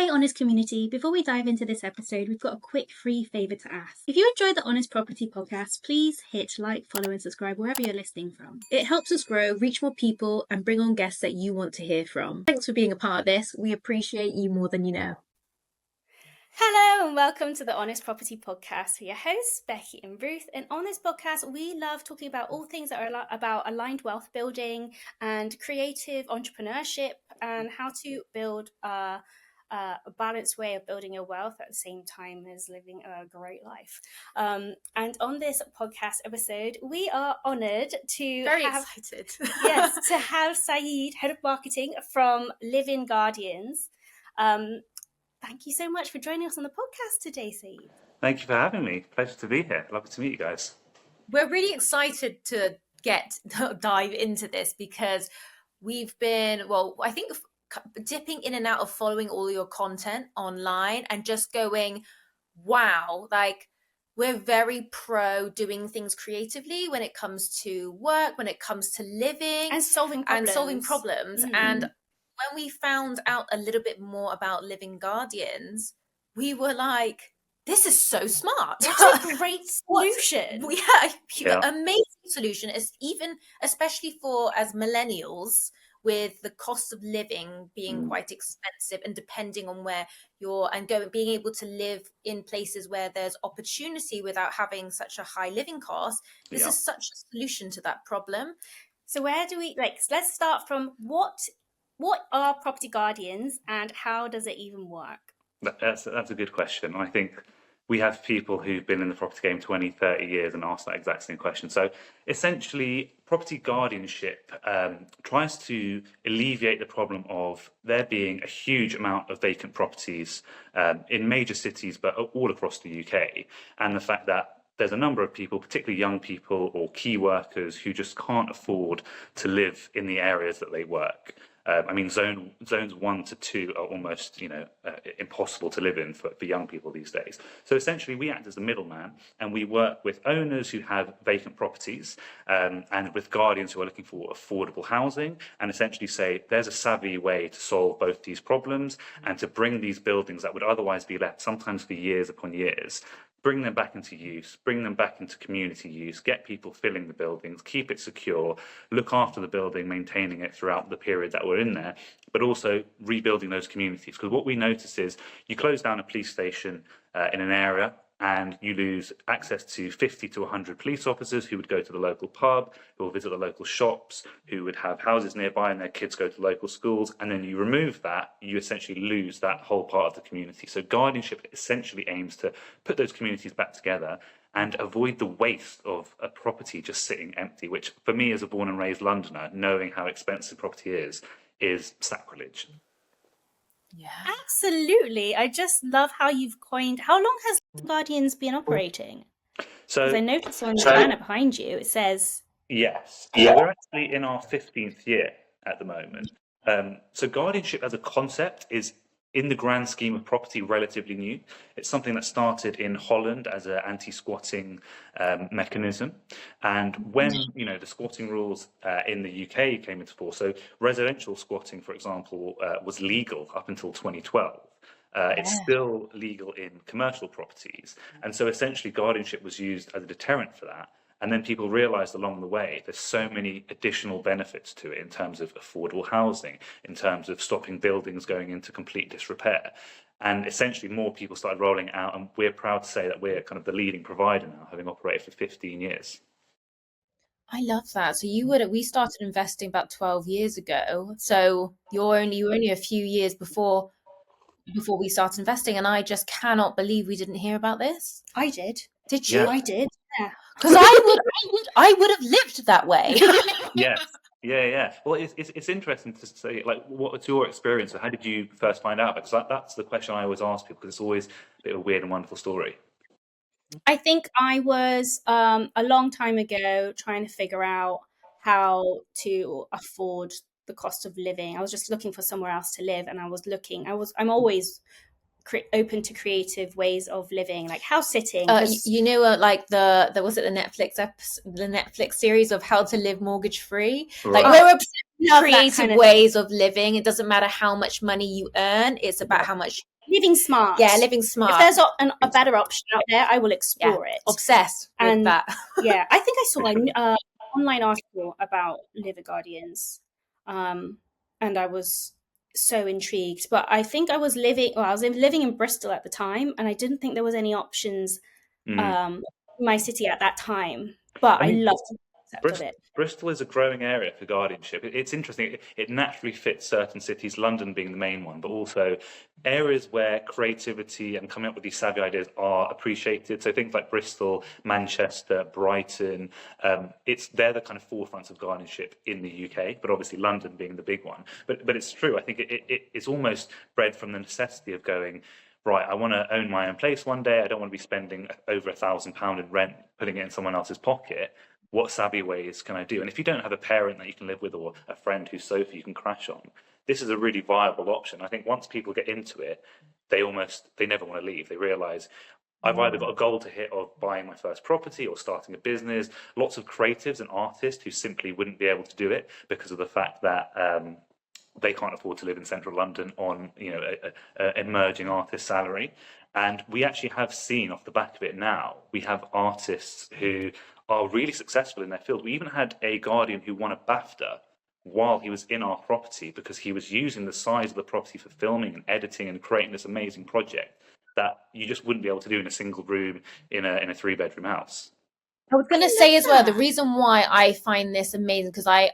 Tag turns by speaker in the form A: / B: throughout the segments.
A: Hey Honest community, before we dive into this episode, we've got a quick free favour to ask. If you enjoyed the Honest Property podcast, please hit like, follow and subscribe wherever you're listening from. It helps us grow, reach more people and bring on guests that you want to hear from. Thanks for being a part of this. We appreciate you more than you know.
B: Hello and welcome to the Honest Property Podcast. We're your hosts, Becky and Ruth. And on this podcast, we love talking about all things that are about aligned wealth building and creative entrepreneurship and how to build a balanced way of building your wealth at the same time as living a great life. And on this podcast episode, we are honoured to
C: excited.
B: to have Saeed, Head of Marketing from Living Guardians. Thank you so much for joining us on the podcast today, Saeed.
D: Thank you for having me. Pleasure to be here. Lovely to meet you guys.
C: We're really excited to dive into this because we've been, I think dipping in and out of following all your content online and just going, wow, like we're very pro doing things creatively when it comes to work, when it comes to living
B: and solving problems.
C: Mm-hmm. And when we found out a little bit more about Living Guardians, we were like, this is so smart.
B: It's a great solution.
C: Amazing solution, especially for as millennials, with the cost of living being quite expensive and depending on where being able to live in places where there's opportunity without having such a high living cost. This is such a solution to that problem.
B: So where do we, let's start from what are property guardians and how does it even work?
D: That's a good question. I think we have people who've been in the property game 20, 30 years and asked that exact same question. So essentially, property guardianship tries to alleviate the problem of there being a huge amount of vacant properties in major cities, but all across the UK. And the fact that there's a number of people, particularly young people or key workers, who just can't afford to live in the areas that they work. Zones 1 to 2 are almost, impossible to live in for young people these days. So essentially, we act as the middleman, and we work with owners who have vacant properties, and with guardians who are looking for affordable housing, and essentially say there's a savvy way to solve both these problems and to bring these buildings that would otherwise be left sometimes for years upon years, bring them back into use, bring them back into community use, get people filling the buildings, keep it secure, look after the building, maintaining it throughout the period that we're in there, but also rebuilding those communities. Because what we notice is you close down a police station in an area and you lose access to 50 to 100 police officers who would go to the local pub, who will visit the local shops, who would have houses nearby and their kids go to local schools. And then you remove that, you essentially lose that whole part of the community. So guardianship essentially aims to put those communities back together and avoid the waste of a property just sitting empty, which for me as a born and raised Londoner, knowing how expensive property is sacrilege.
B: Yeah, absolutely. I just love how you've coined. How long has Guardians been operating? So I noticed on the banner behind you, it says.
D: Yes. Yeah. We're actually in our 15th year at the moment. So guardianship as a concept is, in the grand scheme of property, relatively new. It's something that started in Holland as an anti-squatting mechanism. And when the squatting rules in the UK came into force, so residential squatting, for example, was legal up until 2012. It's still legal in commercial properties. And so essentially guardianship was used as a deterrent for that. And then people realised along the way there's so many additional benefits to it in terms of affordable housing, in terms of stopping buildings going into complete disrepair. And essentially more people started rolling it out, and we're proud to say that we're kind of the leading provider now, having operated for 15 years.
C: I love that. So we started investing about 12 years ago. So you were only a few years before we started investing, and I just cannot believe we didn't hear about this.
B: I did.
C: Did you?
D: Yeah.
B: I did. Yeah.
C: Because I would have lived that way.
D: Yes. Yeah. Well, it's interesting to say, like, what's your experience, or how did you first find out? Because that's the question I always ask people, because it's always a bit of a weird and wonderful story.
B: I think I was a long time ago trying to figure out how to afford the cost of living. I was just looking for somewhere else to live, and I'm always open to creative ways of living, like house sitting.
C: Like the Netflix series of How to Live Mortgage Free.
D: Right.
C: Like we're obsessed
B: Love that
C: creative
B: kind of
C: ways of living. It doesn't matter how much money you earn. It's about how much
B: living smart.
C: Yeah, living smart.
B: If there's a better option out there, I will explore it.
C: Obsessed with that.
B: Yeah, I think I saw an online article about liver guardians, and I was so intrigued. But I think I was living in Bristol at the time, and I didn't think there was any options in my city at that time. But I loved the concept of it.
D: Bristol is a growing area for guardianship. It's interesting. It naturally fits certain cities, London being the main one, but also areas where creativity and coming up with these savvy ideas are appreciated. So things like Bristol, Manchester, Brighton, they're the kind of forefronts of guardianship in the UK, but obviously London being the big one. But it's true. I think it's almost bred from the necessity of going, right, I want to own my own place one day. I don't want to be spending over £1,000 in rent, putting it in someone else's pocket. What savvy ways can I do? And if you don't have a parent that you can live with or a friend whose sofa you can crash on, this is a really viable option. I think once people get into it, they never want to leave. They realise I've either got a goal to hit of buying my first property or starting a business. Lots of creatives and artists who simply wouldn't be able to do it because of the fact that they can't afford to live in central London on an emerging artist salary. And we actually have seen off the back of it now, we have artists who are really successful in their field. We even had a Guardian who won a BAFTA while he was in our property because he was using the size of the property for filming and editing and creating this amazing project that you just wouldn't be able to do in a single room in a 3-bedroom house.
C: I was going to say as well, the reason why I find this amazing, because I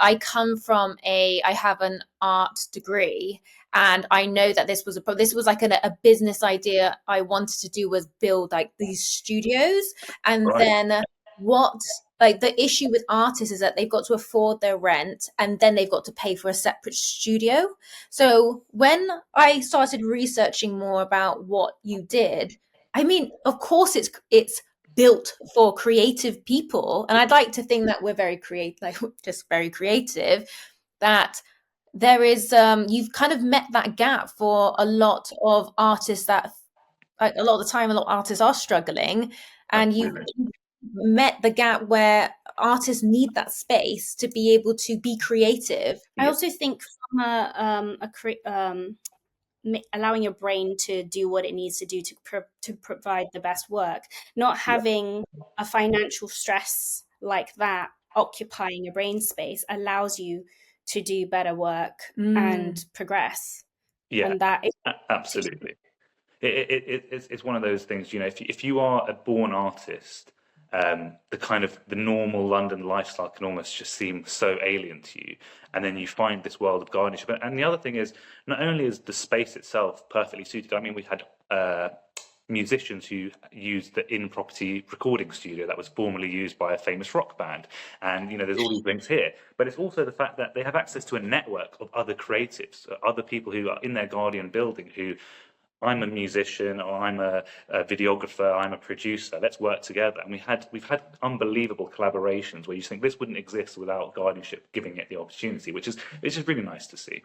C: have an art degree, and I know that this was like a business idea I wanted to do, was build like these studios. And then the issue with artists is that they've got to afford their rent and then they've got to pay for a separate studio. So when I started researching more about what you did, I mean, of course it's built for creative people, and I'd like to think that we're very creative, like just very creative, that there is you've kind of met that gap for a lot of artists that a lot of the time a lot of artists are struggling, and you've met the gap where artists need that space to be able to be creative.
B: I also think from allowing your brain to do what it needs to do to provide the best work, not having a financial stress like that occupying your brain space allows you to do better work and progress.
D: Yeah,
B: and that is
D: absolutely. It's one of those things, if you are a born artist, the normal London lifestyle can almost just seem so alien to you, and then you find this world of guardianship. And the other thing is, not only is the space itself perfectly suited, I mean, we had musicians who used the in-property recording studio that was formerly used by a famous rock band, and there's all these links here, but it's also the fact that they have access to a network of other creatives, other people who are in their Guardian building who, I'm a musician, or I'm a videographer, I'm a producer, let's work together. And we've had unbelievable collaborations where you think this wouldn't exist without guardianship giving it the opportunity, which is really nice to see.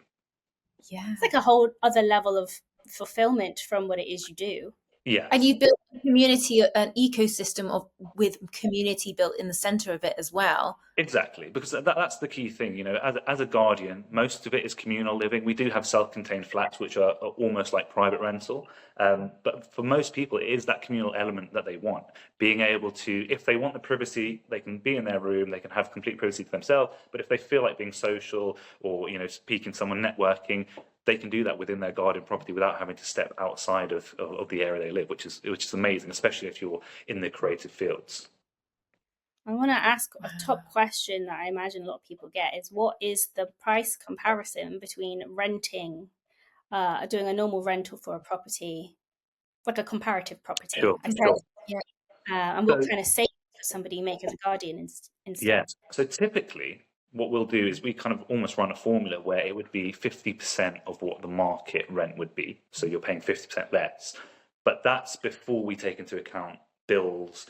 B: Yeah, it's like a whole other level of fulfillment from what it is you do.
D: Yeah.
C: And you built a community, an ecosystem with community built in the center of it as well.
D: Exactly, because that's the key thing. As a Guardian, most of it is communal living. We do have self-contained flats, which are almost like private rental. But for most people, it is that communal element that they want. Being able to, if they want the privacy, they can be in their room, they can have complete privacy to themselves. But if they feel like being social or, speaking to someone, networking, they can do that within their Guardian property without having to step outside of the area they live, which is amazing, especially if you're in the creative fields.
B: I want to ask a top question that I imagine a lot of people get is, what is the price comparison between renting, doing a normal rental for a property, like a comparative property,
D: Sure.
B: And what kind of savings does somebody make as a Guardian instead?
D: Yeah, so typically what we'll do is we kind of almost run a formula where it would be 50% of what the market rent would be. So you're paying 50% less, but that's before we take into account bills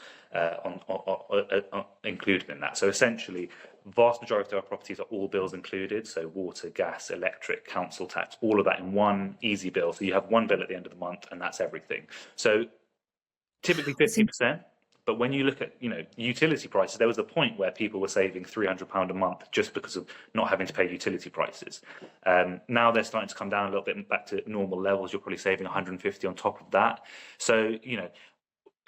D: included in that. So essentially, vast majority of our properties are all bills included. So water, gas, electric, council tax, all of that in one easy bill. So you have one bill at the end of the month, and that's everything. So typically 50%. But when you look at, utility prices, there was a point where people were saving £300 a month just because of not having to pay utility prices. Now they're starting to come down a little bit back to normal levels. You're probably saving 150 on top of that. So,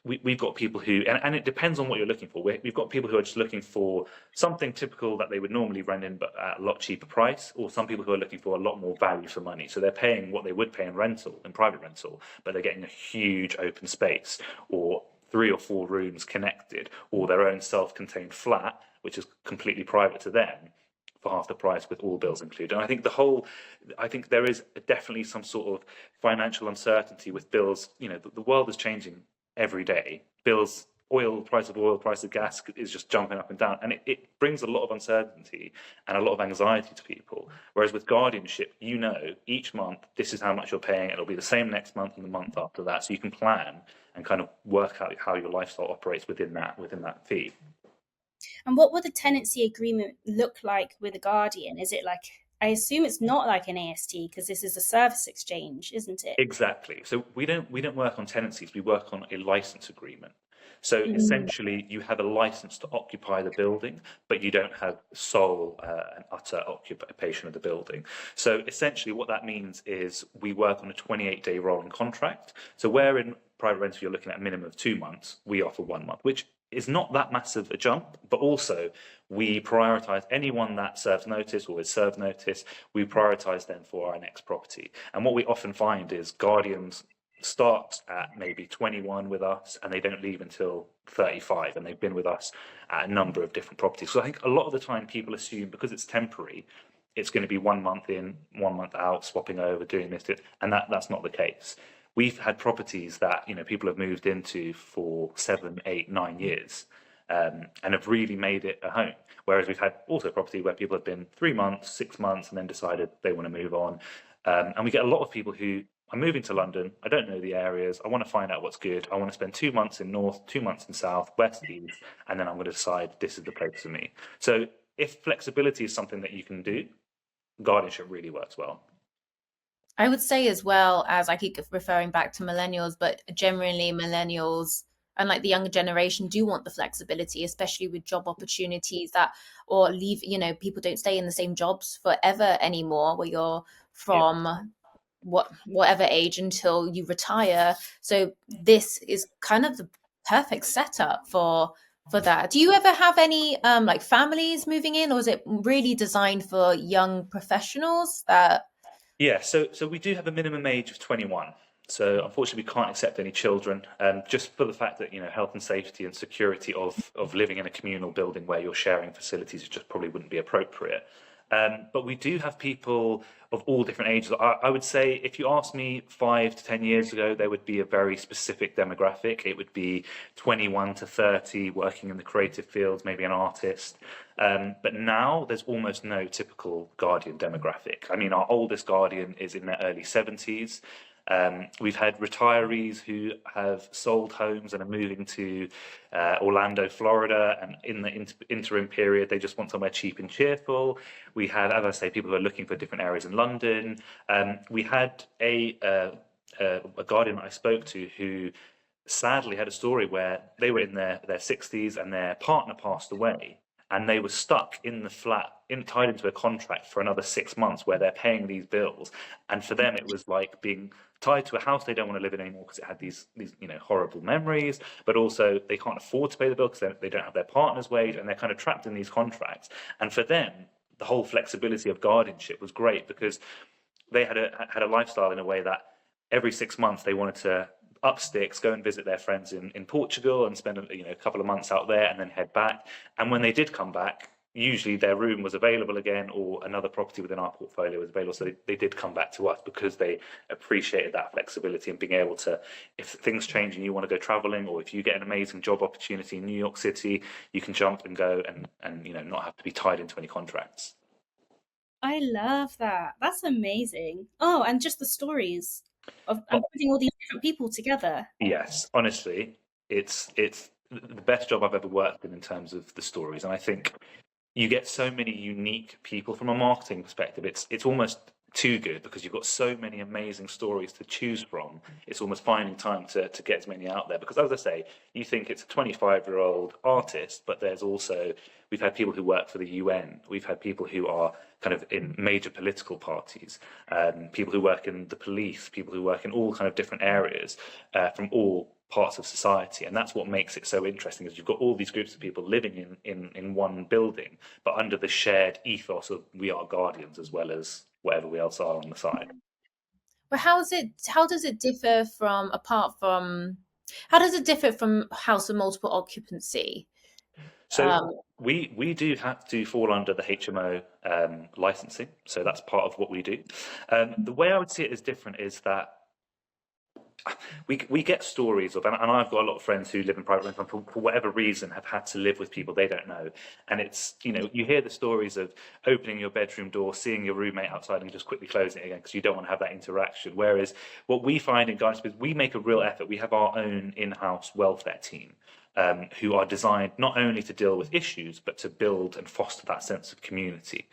D: we've got people who, and it depends on what you're looking for. We've got people who are just looking for something typical that they would normally rent in, but at a lot cheaper price, or some people who are looking for a lot more value for money. So they're paying what they would pay in private rental, but they're getting a huge open space, or 3 or 4 rooms connected, or their own self-contained flat, which is completely private to them, for half the price with all bills included. And I think there is definitely some sort of financial uncertainty with bills. The world is changing every day. Bills, price of gas is just jumping up and down, and it brings a lot of uncertainty and a lot of anxiety to people. Whereas with guardianship, each month this is how much you're paying. It'll be the same next month and the month after that, so you can plan and kind of work out how your lifestyle operates within that fee.
B: And what would the tenancy agreement look like with a guardian? Is it like, I assume it's not like an AST, because this is a service exchange, isn't it?
D: Exactly. So we don't work on tenancies. We work on a license agreement. So essentially, you have a license to occupy the building, but you don't have sole and utter occupation of the building. So essentially, what that means is we work on a 28-day rolling contract. So where in private rental you're looking at a minimum of 2 months, we offer 1 month, which is not that massive a jump, but also we prioritise anyone that serves notice or is served notice, we prioritise them for our next property. And what we often find is guardians start at maybe 21 with us and they don't leave until 35, and they've been with us at a number of different properties. So I think a lot of the time people assume because it's temporary, it's going to be 1 month in, 1 month out, swapping over, doing this, and that's not the case. We've had properties that people have moved into for 7, 8, 9 years, and have really made it a home. Whereas we've had also property where people have been 3 months, 6 months, and then decided they want to move on. And we get a lot of people who are moving to London. I don't know the areas. I want to find out what's good. I want to spend 2 months in North, 2 months in South, West, East, and then I'm going to decide this is the place for me. So if flexibility is something that you can do, guardianship really works well.
C: I would say, as well, as I keep referring back to millennials, but generally millennials and like the younger generation do want the flexibility, especially with job opportunities or leave, people don't stay in the same jobs forever anymore, where you're from whatever age until you retire. So this is kind of the perfect setup for that. Do you ever have any like families moving in, or is it really designed for young professionals that...
D: Yeah, so we do have a minimum age of 21. So unfortunately, we can't accept any children, just for the fact that health and safety and security of living in a communal building where you're sharing facilities just probably wouldn't be appropriate. But we do have people of all different ages. I would say if you asked me 5 to 10 years ago, there would be a very specific demographic. It would be 21 to 30, working in the creative fields, maybe an artist. But now there's almost no typical guardian demographic. I mean, our oldest guardian is in their early 70s. We've had retirees who have sold homes and are moving to Orlando, Florida, and in the interim period, they just want somewhere cheap and cheerful. We had, as I say, people who are looking for different areas in London. We had a guardian that I spoke to who sadly had a story where they were in their 60s and their partner passed away, and they were stuck in the flat, tied into a contract for another 6 months where they're paying these bills. And for them, it was like being tied to a house they don't want to live in anymore because it had these horrible memories, but also they can't afford to pay the bill because they don't have their partner's wage, and they're kind of trapped in these contracts. And for them, the whole flexibility of guardianship was great because they had a lifestyle in a way that every 6 months they wanted to up sticks, go and visit their friends in Portugal and spend a couple of months out there and then head back. And when they did come back, usually their room was available again, or another property within our portfolio was available. So they did come back to us because they appreciated that flexibility and being able to, if things change and you want to go traveling, or if you get an amazing job opportunity in New York City, you can jump and go and not have to be tied into any contracts.
B: I love that. That's amazing. Oh, and just the stories of putting all these different people together.
D: Yes, honestly, it's the best job I've ever worked in terms of the stories, and I think you get so many unique people from a marketing perspective. It's almost too good because you've got so many amazing stories to choose from. It's almost finding time to get as many out there, because as I say, you think it's a 25-year-old artist, but there's also, we've had people who work for the UN, we've had people who are kind of in major political parties, people who work in the police, people who work in all kind of different areas, from all parts of society. And that's what makes it so interesting, is you've got all these groups of people living in one building, but under the shared ethos of we are guardians, as well as whatever we else are on the side.
C: But how does it differ from how does it differ from house of multiple occupancy?
D: So we do have to fall under the HMO licensing, so that's part of what we do. The way I would see it as different is that we get stories of, and I've got a lot of friends who live in private rent for whatever reason have had to live with people they don't know, and it's, you hear the stories of opening your bedroom door, seeing your roommate outside and just quickly closing it again because you don't want to have that interaction. Whereas what we find in Guardianship is we make a real effort. We have our own in-house welfare team, who are designed not only to deal with issues but to build and foster that sense of community.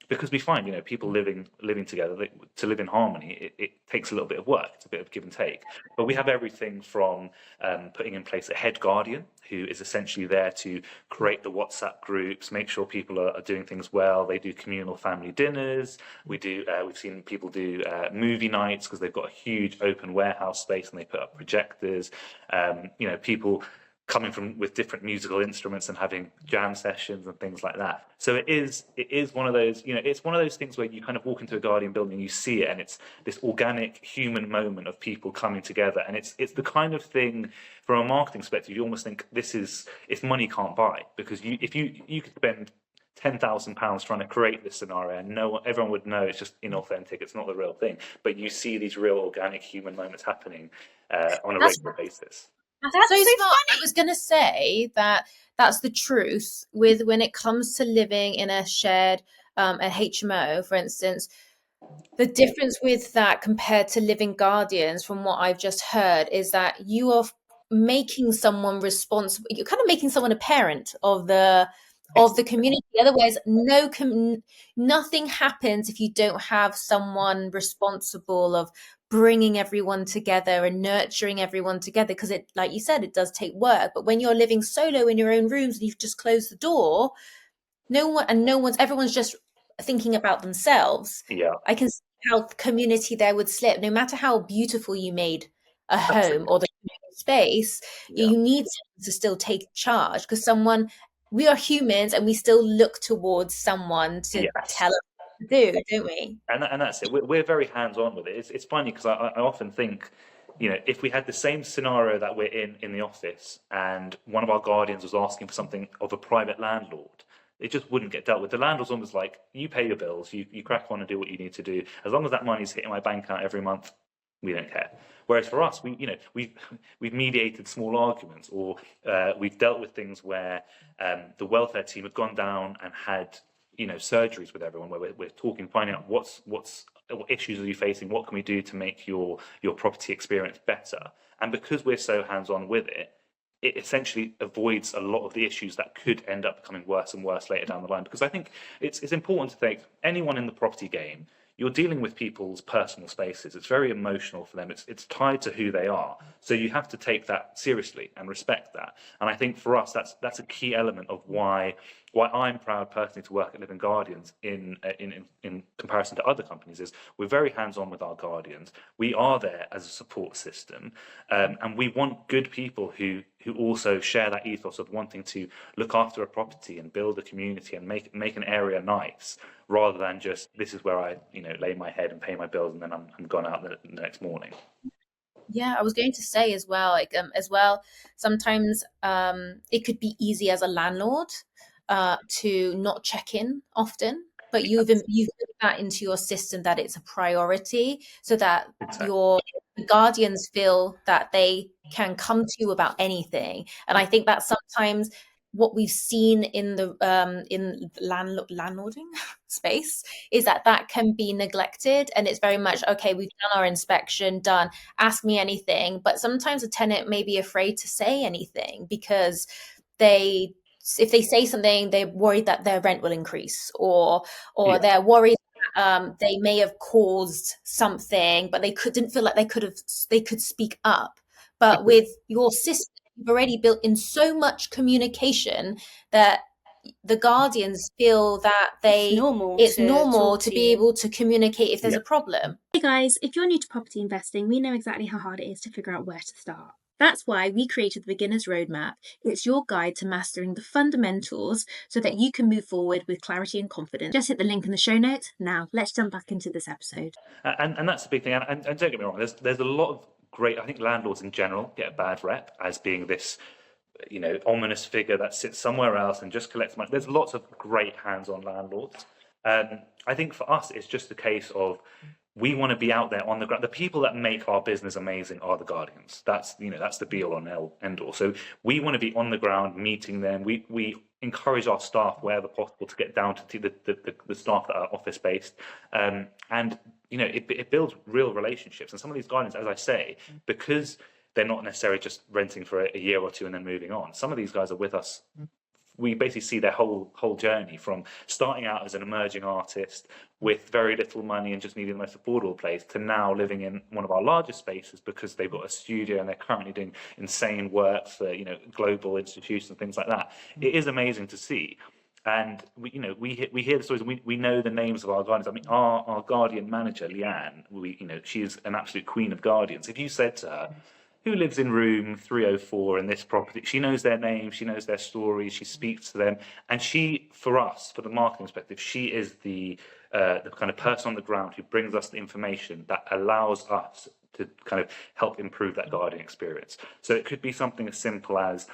D: Because we find, people living together, to live in harmony, it takes a little bit of work. It's a bit of give and take. But we have everything from putting in place a head guardian, who is essentially there to create the WhatsApp groups, make sure people are doing things well. They do communal family dinners. We've seen people do movie nights because they've got a huge open warehouse space and they put up projectors. People coming from with different musical instruments and having jam sessions and things like that. So it is one of those, it's one of those things where you kind of walk into a Guardian building and you see it, and it's this organic human moment of people coming together. And it's the kind of thing, from a marketing perspective, you almost think it's money can't buy, because if you could spend £10,000 trying to create this scenario, and everyone would know it's just inauthentic, it's not the real thing. But you see these real organic human moments happening on a regular basis.
C: That's so smart. I was going to say that's the truth when it comes to living in a shared a HMO, for instance. The difference with that compared to living guardians, from what I've just heard, is that you are making someone responsible. You're kind of making someone a parent of the community. Otherwise, nothing happens if you don't have someone responsible of bringing everyone together and nurturing everyone together, because it, like you said, it does take work. But when you're living solo in your own rooms and you've just closed the door, everyone's just thinking about themselves.
D: Yeah,
C: I can see how the community there would slip. No matter how beautiful you made a home
D: absolutely.
C: or the space,
D: Yeah.
C: you need someone to still take charge, because we are humans and we still look towards someone to
D: Yes.
C: tell us what to do, don't we?
D: And that's it. We're very hands-on with it. It's funny because I often think, if we had the same scenario that we're in the office, and one of our guardians was asking for something of a private landlord, it just wouldn't get dealt with. The landlord's almost like, you pay your bills, you crack on and do what you need to do. As long as that money's hitting my bank account every month, we don't care. Whereas for us, we've mediated small arguments, or we've dealt with things where the welfare team have gone down and had surgeries with everyone, where we're talking, finding out what issues are you facing, what can we do to make your property experience better. And because we're so hands-on with it, it essentially avoids a lot of the issues that could end up becoming worse and worse later down the line. Because I think it's important to think, anyone in the property game, you're dealing with people's personal spaces. It's very emotional for them. It's tied to who they are. So you have to take that seriously and respect that. And I think for us, that's a key element of why I'm proud personally to work at Living Guardians in comparison to other companies. Is we're very hands-on with our guardians. We are there as a support system, and we want good people who also share that ethos of wanting to look after a property and build a community and make an area nice, rather than just, this is where I lay my head and pay my bills and then I'm gone out the next morning.
C: Yeah, I was going to say as well, sometimes it could be easy as a landlord to not check in often, but you've put that into your system, that it's a priority, so that your guardians feel that they can come to you about anything. And I think that sometimes what we've seen in the landlording space is that can be neglected, and it's very much, okay, we've done our inspection, done, ask me anything. But sometimes a tenant may be afraid to say anything because if they say something, they're worried that their rent will increase, or they're worried they may have caused something, but didn't feel like they could speak up. But with your system, you've already built in so much communication that the guardians feel that it's normal to be able to communicate if there's a problem.
A: Hey guys, if you're new to property investing, we know exactly how hard it is to figure out where to start. That's why we created the Beginner's Roadmap. It's your guide to mastering the fundamentals so that you can move forward with clarity and confidence. Just hit the link in the show notes. Now, let's jump back into this episode.
D: And that's a big thing. And don't get me wrong, there's a lot of great, I think landlords in general get a bad rep as being this, ominous figure that sits somewhere else and just collects money. There's lots of great hands-on landlords. I think for us, it's just a case of we want to be out there on the ground. The people that make our business amazing are the guardians. That's the be all and end all. So we want to be on the ground, meeting them. We encourage our staff wherever possible to get down to the staff that are office based, and it builds real relationships. And some of these guardians, as I say, because they're not necessarily just renting for a year or two and then moving on. Some of these guys are with us. We basically see their whole journey from starting out as an emerging artist with very little money and just needing the most affordable place to now living in one of our largest spaces because they've got a studio and they're currently doing insane work for global institutions and things like that. It is amazing to see. And we hear the stories. And we know the names of our guardians. I mean, our guardian manager, Leanne, she is an absolute queen of guardians. If you said to her, who lives in room 304 in this property, she knows their name, she knows their stories, she speaks to them, and she, for us, for the marketing perspective, she is the kind of person on the ground who brings us the information that allows us to kind of help improve that guardian experience. So it could be something as simple as,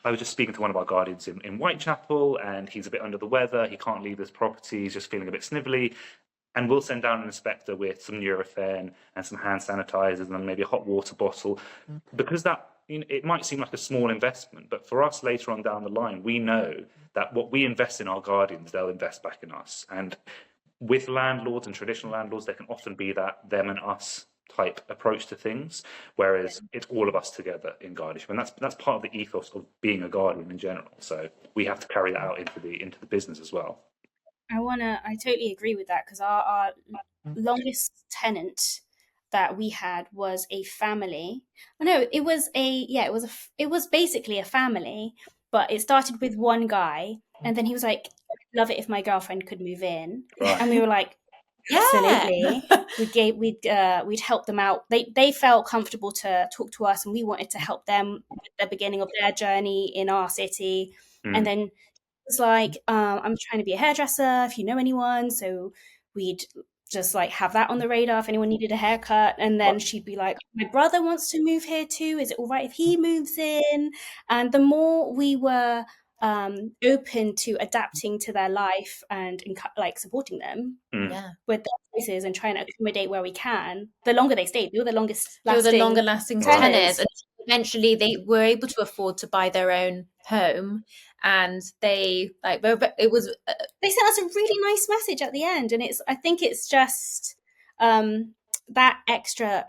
D: I was just speaking to one of our guardians in Whitechapel, and he's a bit under the weather, he can't leave his property, he's just feeling a bit snivelly. And we'll send down an inspector with some Nurofen and some hand sanitizers and maybe a hot water bottle, because that it might seem like a small investment, but for us later on down the line, we know that what we invest in our guardians, they'll invest back in us. And with landlords and traditional landlords, there can often be that them and us type approach to things, whereas it's all of us together in guardianship, and that's part of the ethos of being a guardian in general. So we have to carry that out into the business as well.
B: I totally agree with that, because our longest tenant that we had was a family. No, it was basically a family, but it started with one guy, and then he was like, I'd love it if my girlfriend could move in. Right. And we were like, absolutely. We'd help them out. They felt comfortable to talk to us, and we wanted to help them at the beginning of their journey in our city. And then it's like, I'm trying to be a hairdresser, if you know anyone. So we'd just like have that on the radar if anyone needed a haircut. And then she'd be like, my brother wants to move here too. Is it all right if he moves in? And the more we were open to adapting to their life and like supporting them with their places and trying to accommodate where we can, the longer they stayed. They were the longer lasting
C: tenants. And eventually they were able to afford to buy their own home, and they sent us
B: a really nice message at the end. And I think it's just that extra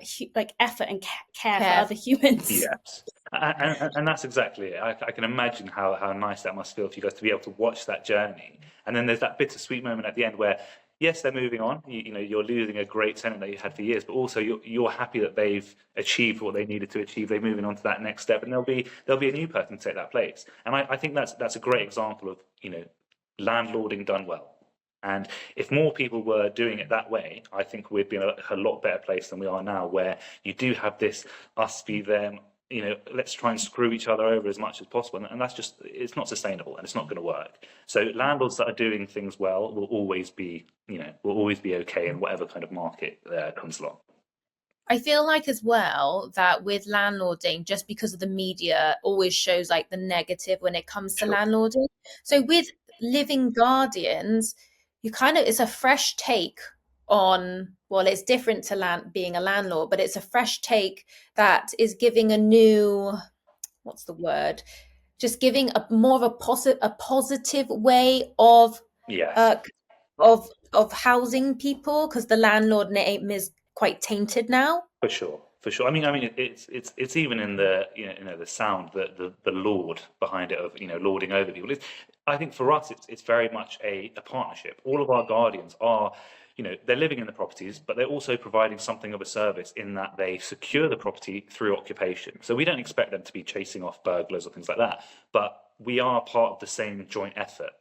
B: effort and care for other humans.
D: Yes. And that's exactly it. I can imagine how nice that must feel for you guys to be able to watch that journey. And then there's that bittersweet moment at the end where, yes, they're moving on. You're losing a great tenant that you had for years, but also you're happy that they've achieved what they needed to achieve. They're moving on to that next step, and there'll be a new person to take that place. And I think that's a great example of landlording done well. And if more people were doing it that way, I think we'd be in a lot better place than we are now, where you do have this us v them. Let's try and screw each other over as much as possible, and that's just, it's not sustainable and it's not going to work. So landlords that are doing things well will always be okay in whatever kind of market comes along.
C: I feel like as well that with landlording, just because of the media always shows like the negative when it comes to landlording. So with living guardians, it's a fresh take on, well, it's different to being a landlord, but it's a fresh take that is giving a new, just giving a more of a positive way of housing people, because the landlord name is quite tainted now.
D: For sure. I mean, it's even in the the sound, the lord behind it of lording over people. I think for us, it's very much a partnership. All of our guardians are they're living in the properties, but they're also providing something of a service in that they secure the property through occupation. So we don't expect them to be chasing off burglars or things like that, but we are part of the same joint effort.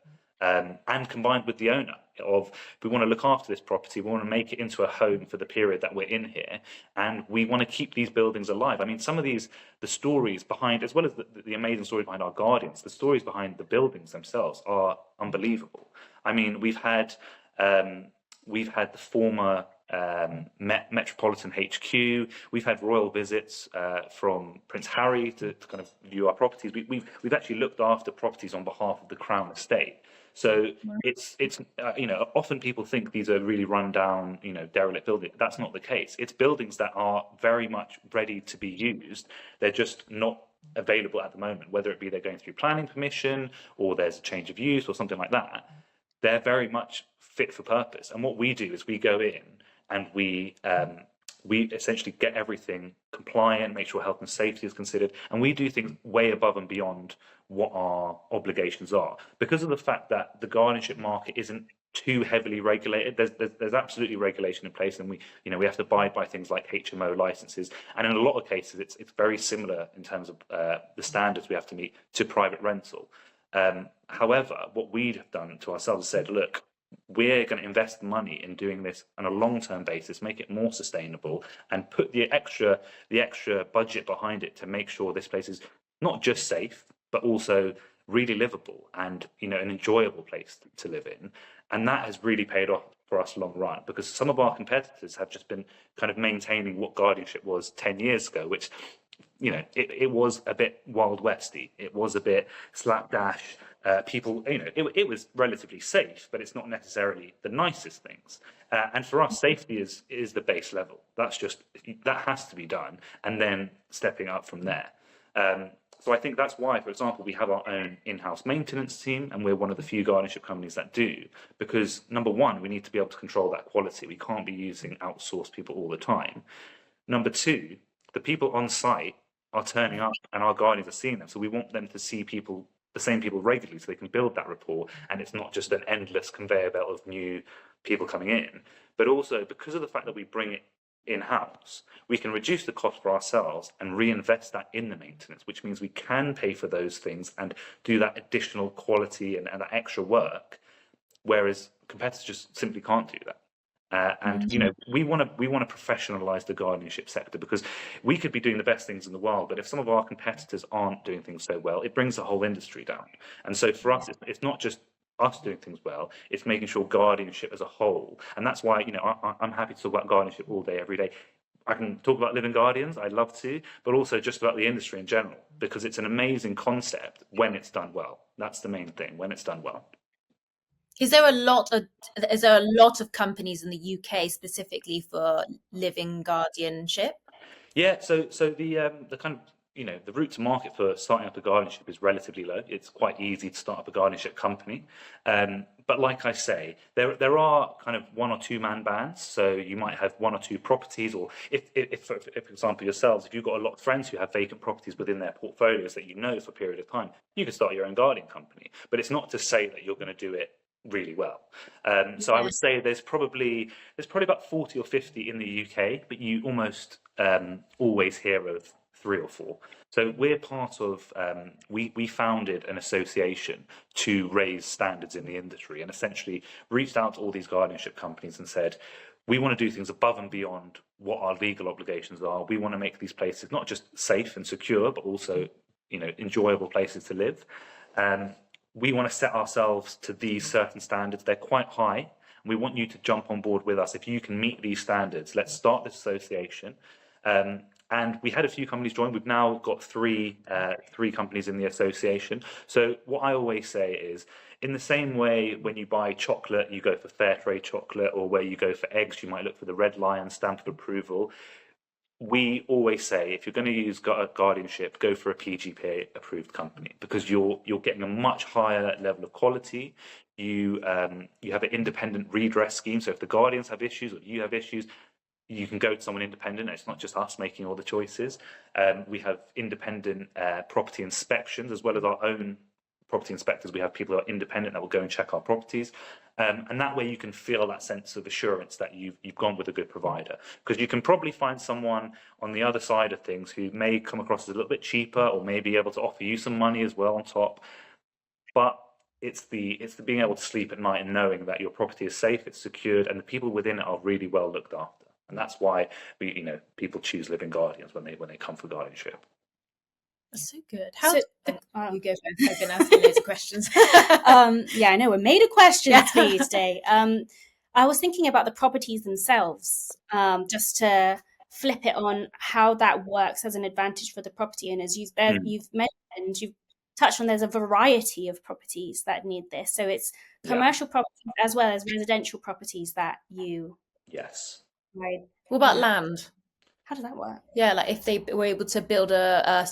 D: And combined with the owner of, we want to look after this property, we want to make it into a home for the period that we're in here, and we want to keep these buildings alive. I mean, some of the stories behind, as well as the amazing stories behind our guardians, the stories behind the buildings themselves are unbelievable. I mean, we've had the former Metropolitan HQ. We've had royal visits from Prince Harry to kind of view our properties. We've actually looked after properties on behalf of the Crown Estate. So it's often people think these are really run down, derelict buildings. That's not the case. It's buildings that are very much ready to be used. They're just not available at the moment, whether it be they're going through planning permission or there's a change of use or something like that. They're very much fit for purpose. And what we do is we go in and we essentially get everything compliant, make sure health and safety is considered, and we do things way above and beyond what our obligations are. Because of the fact that the guardianship market isn't too heavily regulated, there's absolutely regulation in place, and we have to abide by things like HMO licenses, and in a lot of cases it's very similar in terms of the standards we have to meet to private rental. However, what we've done to ourselves is said, look, we're going to invest money in doing this on a long-term basis, make it more sustainable, and put the extra budget behind it to make sure this place is not just safe, but also really livable and an enjoyable place to live in. And that has really paid off for us long run, because some of our competitors have just been kind of maintaining what guardianship was 10 years ago, which it was a bit Wild Westy. It was a bit slapdash. People, it was relatively safe, but it's not necessarily the nicest things. And for us, safety is the base level. That has to be done, and then stepping up from there. So I think that's why, for example, we have our own in-house maintenance team, and we're one of the few guardianship companies that do, because number one, we need to be able to control that quality. We can't be using outsourced people all the time. Number two, the people on site are turning up and our guardians are seeing them. So we want them to see the same people regularly, so they can build that rapport, and it's not just an endless conveyor belt of new people coming in. But also, because of the fact that we bring it in-house, we can reduce the cost for ourselves and reinvest that in the maintenance, which means we can pay for those things and do that additional quality and that extra work, whereas competitors just simply can't do that. And we want to professionalize the guardianship sector, because we could be doing the best things in the world, but if some of our competitors aren't doing things so well, it brings the whole industry down. And so for us, it's not just us doing things well, it's making sure guardianship as a whole. And that's why I'm happy to talk about guardianship all day, every day. I can talk about living guardians, I'd love to, but also just about the industry in general, because it's an amazing concept when it's done well. That's the main thing, when it's done well.
C: Is there a lot of companies in the UK specifically for living guardianship?
D: Yeah, so the kind of the route to market for starting up a guardianship is relatively low. It's quite easy to start up a guardianship company, but like I say, there are kind of one or two man bands. So you might have one or two properties, or if for example yourselves, if you've got a lot of friends who have vacant properties within their portfolios that for a period of time, you can start your own guardian company. But it's not to say that you're going to do it really well. So I would say there's probably about 40 or 50 in the UK, but you almost always hear of 3 or 4. So we're part of, we founded an association to raise standards in the industry, and essentially reached out to all these guardianship companies and said, we want to do things above and beyond what our legal obligations are. We want to make these places not just safe and secure, but also enjoyable places to live. We want to set ourselves to these certain standards. They're quite high. We want you to jump on board with us. If you can meet these standards, let's start this association. And we had a few companies join. We've now got three companies in the association. So what I always say is, in the same way when you buy chocolate, you go for fair trade chocolate, or where you go for eggs, you might look for the Red Lion stamp of approval. We always say, if you're going to use guardianship, go for a PGPA approved company, because you're getting a much higher level of quality. You have an independent redress scheme. So if the guardians have issues or you have issues, you can go to someone independent. It's not just us making all the choices. We have independent property inspections, as well as our own property inspectors. We have people who are independent that will go and check our properties. And that way you can feel that sense of assurance that you've gone with a good provider, because you can probably find someone on the other side of things who may come across as a little bit cheaper or may be able to offer you some money as well on top. But it's the being able to sleep at night and knowing that your property is safe, it's secured, and the people within it are really well looked after. And that's why people choose Living Guardians when they come for guardianship.
C: That's so good.
B: You
C: go first. I've been asking loads of questions.
B: Yeah, I know we're made of questions for you today. I was thinking about the properties themselves, just to flip it on how that works as an advantage for the property owners. You've mentioned, you've touched on, there's a variety of properties that need this. So it's commercial properties as well as residential properties that you.
D: Yes.
B: Right.
C: What about land?
B: How does that work?
C: Yeah, like if they were able to build a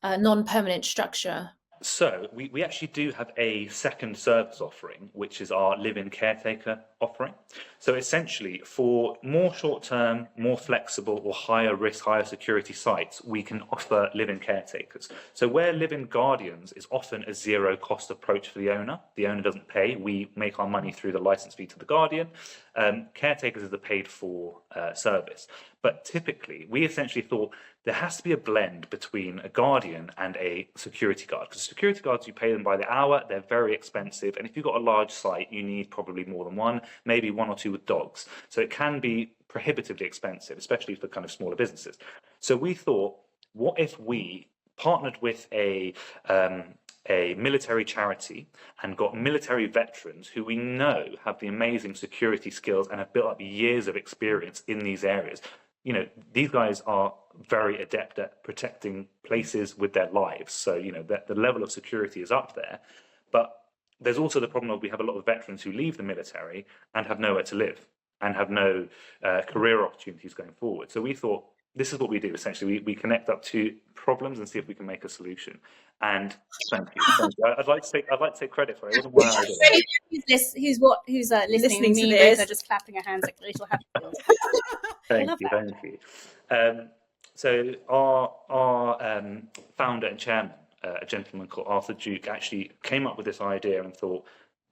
C: non-permanent structure.
D: So we actually do have a second service offering, which is our live-in caretaker offering. So essentially, for more short-term, more flexible or higher risk, higher security sites, we can offer live-in caretakers. So where live-in guardians is often a zero cost approach for the owner doesn't pay. We make our money through the license fee to the guardian. Caretakers is a paid for service. But typically, we essentially thought there has to be a blend between a guardian and a security guard. Because security guards, you pay them by the hour, they're very expensive. And if you've got a large site, you need probably more than one, maybe one or two with dogs. So it can be prohibitively expensive, especially for kind of smaller businesses. So we thought, what if we partnered with a military charity and got military veterans who we know have the amazing security skills and have built up years of experience in these areas. These guys are very adept at protecting places with their lives. So, the level of security is up there. But there's also the problem of we have a lot of veterans who leave the military and have nowhere to live and have no career opportunities going forward. So we thought, this is what we do. Essentially, we connect up two problems and see if we can make a solution. And thank you. I'd like to take credit for it. It wasn't my idea.
B: Who's listening to this? They're just clapping their hands like little happy girls.
D: Thank you. So our founder and chairman, a gentleman called Arthur Duke, actually came up with this idea and thought,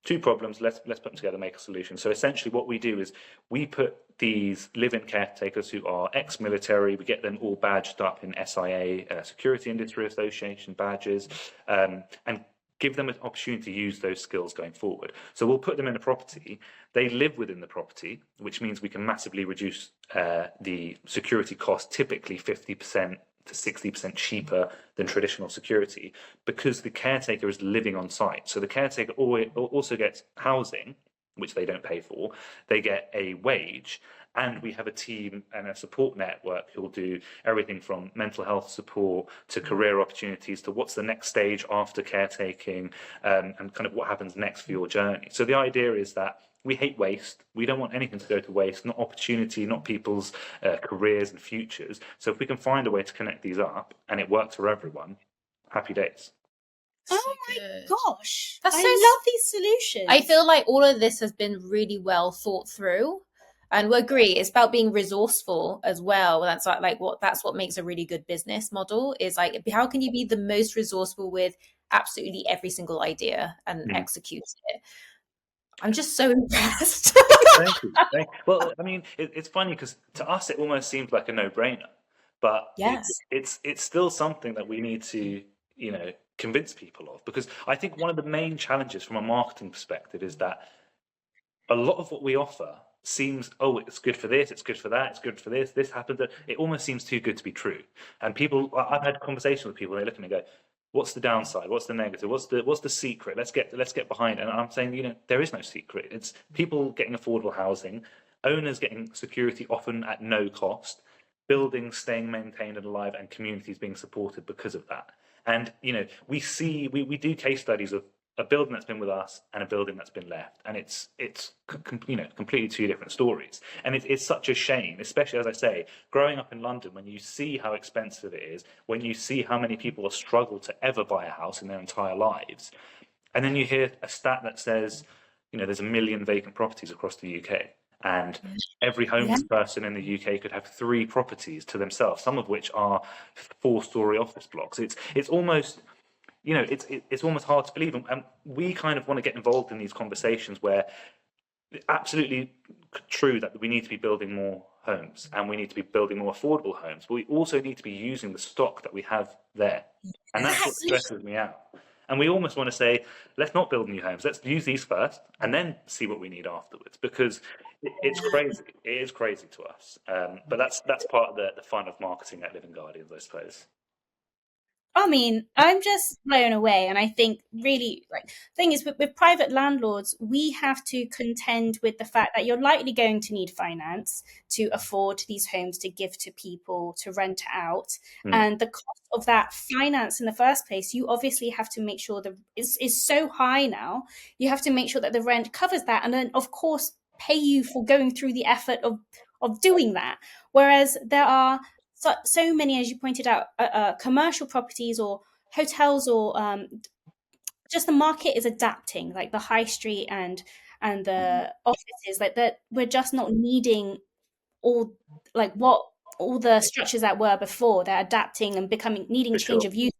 D: two problems, let's put them together, make a solution. So essentially what we do is we put these live-in caretakers who are ex-military, we get them all badged up in SIA, Security Industry Association badges, and give them an opportunity to use those skills going forward. So we'll put them in a property, they live within the property, which means we can massively reduce the security cost, typically 50% to 60% cheaper than traditional security, because the caretaker is living on site. So the caretaker also gets housing, which they don't pay for, they get a wage, and we have a team and a support network who will do everything from mental health support to career opportunities to what's the next stage after caretaking, and kind of what happens next for your journey. So the idea is that we hate waste. We don't want anything to go to waste, not opportunity, not people's careers and futures. So if we can find a way to connect these up and it works for everyone, happy days.
B: Oh my gosh. I love these solutions.
C: I feel like all of this has been really well thought through. And we agree, it's about being resourceful as well. That's that's what makes a really good business model, is like, how can you be the most resourceful with absolutely every single idea and execute it? I'm just so impressed.
D: Thank you. Well, I mean, it's funny because to us it almost seems like a no-brainer, but it's still something that we need to, convince people of, because I think one of the main challenges from a marketing perspective is that a lot of what we offer seems, it's good for this, it's good for that, it's good for this happened. It almost seems too good to be true. And I've had conversations with people, they look at me and go, what's the downside? What's the negative? What's the secret? Let's get behind it. And I'm saying, there is no secret. It's people getting affordable housing, owners getting security often at no cost, buildings staying maintained and alive, and communities being supported because of that. And we do case studies of a building that's been with us and a building that's been left, and it's completely two different stories. And it's such a shame, especially, as I say, growing up in London, when you see how expensive it is, when you see how many people have struggled to ever buy a house in their entire lives, and then you hear a stat that says there's 1 million vacant properties across the UK, and every homeless person in the UK could have 3 properties to themselves, some of which are 4-story office blocks. It's almost, you know, it's almost hard to believe. And we kind of want to get involved in these conversations where it's absolutely true that we need to be building more homes and we need to be building more affordable homes, but we also need to be using the stock that we have there. And that's what stresses me out. And we almost want to say, let's not build new homes. Let's use these first and then see what we need afterwards, because it's crazy. It is crazy to us. But that's part of the fun of marketing at Living Guardians, I suppose.
B: I mean, I'm just blown away. And I think really, like, the thing is with private landlords, we have to contend with the fact that you're likely going to need finance to afford these homes to give to people to rent out. And the cost of that finance in the first place, you obviously have to make sure that is so high now. You have to make sure that the rent covers that. And then, of course, pay you for going through the effort of doing that. Whereas there are so many, as you pointed out, commercial properties or hotels, or just the market is adapting, like the high street and the offices, like that. We're just not needing all the structures that were before. They're adapting and needing
D: For
B: change
D: sure.
B: of use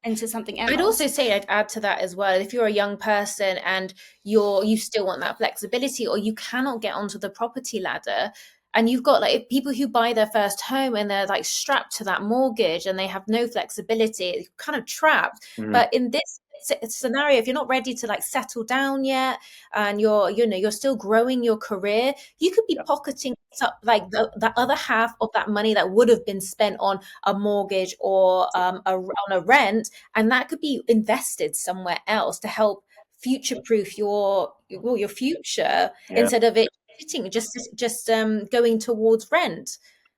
B: into something else.
C: I'd also say, I'd add to that as well, if you're a young person and you still want that flexibility, or you cannot get onto the property ladder, and you've got like people who buy their first home and they're like strapped to that mortgage and they have no flexibility, you're kind of trapped. But in this scenario, if you're not ready to like settle down yet, and you're still growing your career, you could be pocketing up like the other half of that money that would have been spent on a mortgage or on a rent, and that could be invested somewhere else to help future-proof your future, instead of it sitting just going towards rent.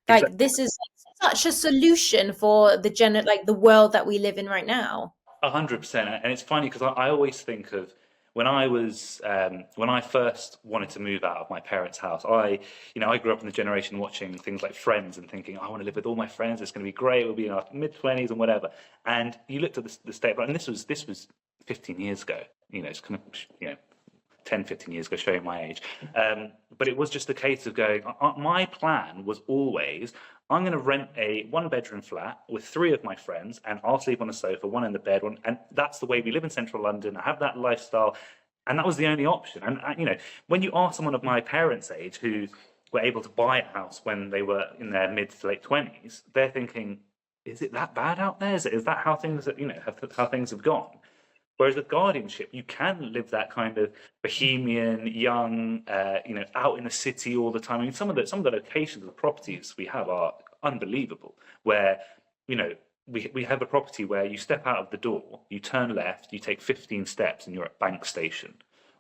C: Like
D: Exactly.
C: this is such a solution for the world that we live in right now.
D: 100%. And it's funny because I always think of when I first wanted to move out of my parents' house. I grew up in the generation watching things like Friends and thinking, I want to live with all my friends. It's going to be great. We'll be in our mid-20s and whatever. And you looked at the state, and this was 15 years ago. It's kind of 10, 15 years ago, showing my age. But it was just a case of going, my plan was always, I'm going to rent a one-bedroom flat with 3 of my friends, and I'll sleep on a sofa, one in the bed, and that's the way we live in central London. I have that lifestyle, and that was the only option. And when you ask someone of my parents' age who were able to buy a house when they were in their mid to late 20s, they're thinking, is it that bad out there? Is that how things how things have gone? Whereas with Guardianship, you can live that kind of bohemian, young, out in the city all the time. I mean, some of the locations of the properties we have are unbelievable. Where, we have a property where you step out of the door, you turn left, you take 15 steps, and you're at Bank Station.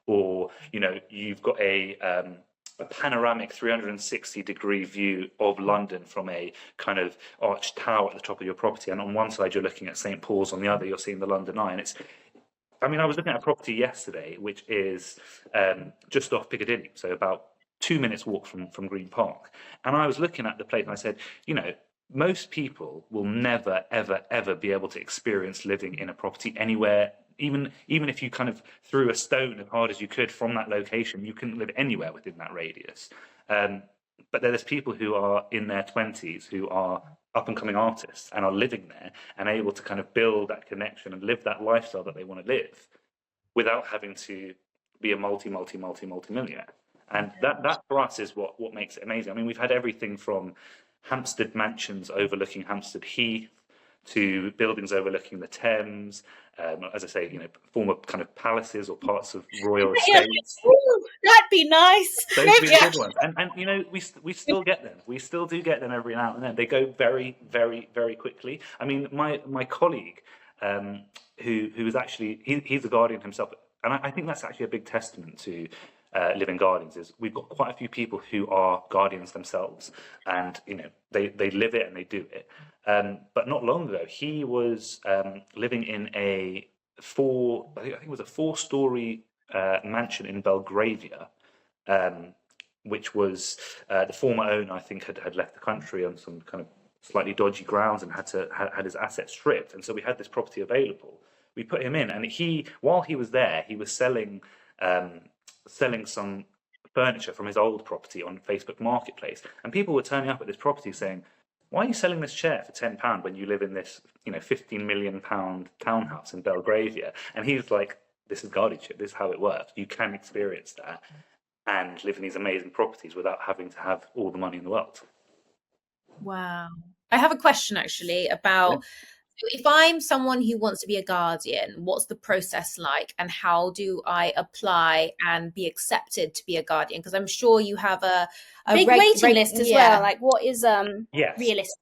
D: Or, you've got a panoramic 360-degree view of London from a kind of arched tower at the top of your property. And on one side, you're looking at St. Paul's, on the other, you're seeing the London Eye. And I was looking at a property yesterday, which is just off Piccadilly, so about 2 minutes walk from Green Park. And I was looking at the place and I said, most people will never, ever, ever be able to experience living in a property anywhere. Even if you kind of threw a stone as hard as you could from that location, you couldn't live anywhere within that radius. But there's people who are in their 20s who are up-and-coming artists and are living there and able to kind of build that connection and live that lifestyle that they want to live without having to be a multi-millionaire. And that for us is what makes it amazing. I mean, we've had everything from Hampstead mansions overlooking Hampstead Heath to buildings overlooking the Thames, as I say, former kind of palaces or parts of royal estates.
B: That'd be nice.
D: Those would be the good ones. And we still get them. We still do get them every now and then. They go very, very, very quickly. I mean, my colleague, who is actually he's a guardian himself, and I think that's actually a big testament to Living Guardians. Is we've got quite a few people who are guardians themselves, and they live it and they do it. But not long ago, he was living in I think it was a 4-story mansion in Belgravia, which was the former owner, I think, had left the country on some kind of slightly dodgy grounds and had his assets stripped. And so we had this property available. We put him in, and while he was there, he was selling some furniture from his old property on Facebook Marketplace, and people were turning up at this property saying, why are you selling this chair for £10 when you live in this, £15 million townhouse in Belgravia? And he was like, this is guardianship. This is how it works. You can experience that and live in these amazing properties without having to have all the money in the world.
C: Wow. I have a question actually about if I'm someone who wants to be a guardian, what's the process like, and how do I apply and be accepted to be a guardian? Because I'm sure you have a
B: big waiting list as well. Like, what is
D: Yes.
B: realistic?